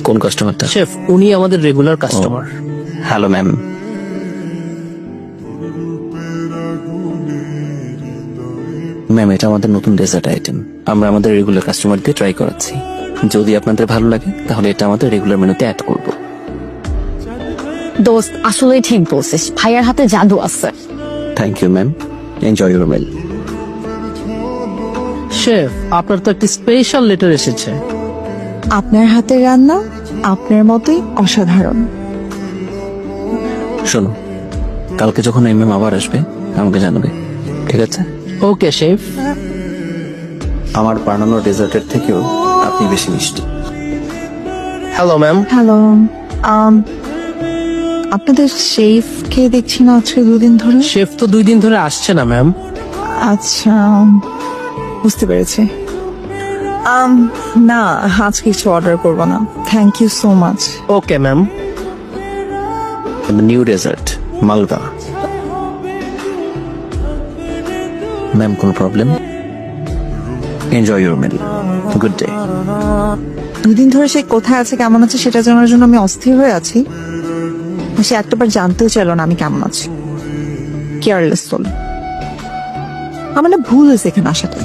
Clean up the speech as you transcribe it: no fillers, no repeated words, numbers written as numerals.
কোন কাস্টমারটা? শেফ, উনি আমাদের regular customer. Hello ma'am. Ma'am, এটা আমাদের নতুন ডেজার্ট আইটেম। আমরা আমাদের রেগুলার কাস্টমারদের ট্রাই করাচ্ছি। যদি আপনাদের ভালো লাগে তাহলে এটা আমাদের রেগুলার মেনুতে অ্যাড করব। দোস্ত, আসলেই ঠিক বলছিস, ভাইয়ার হাতে জাদু আছে। Thank you ma'am, enjoy your meal. Chef, আপনার তো একটি স্পেশাল লেটার এসেছে। আপনার হাতের রান্না আপনার মতোই অসাধারণ। শোনো, কালকে যখন এই ম্যাম আবার আসবে আমাকে জানাবে, ঠিক আছে? ওকে শেফ। আমার বানানো ডেজার্টের থেকেও আপনি বেশি মিষ্টি। Hello ma'am. হ্যালো, আপনাদের শেফকে দেখছি না আজকে দুদিন ধরে। শেফ তো 2 দিন ধরে আসছে না ম্যাম। আচ্ছা, বুঝতে পেরেছি। না, আজকে কিছু অর্ডার করবো না, thank you so much. Okay ma'am. New dessert Malda. Ma'am, কোনো problem? Enjoy your meal, good day. দুদিন ধরে সে কোথায় আছে কেমন আছে সেটা জানার জন্য আমি অস্থির হয়ে আছি। সে একটাবার জানতেও চাইলো না আমি কেমন আছি। Careless soul. আমার না ভুল হয়েছে এখানে আসাটা।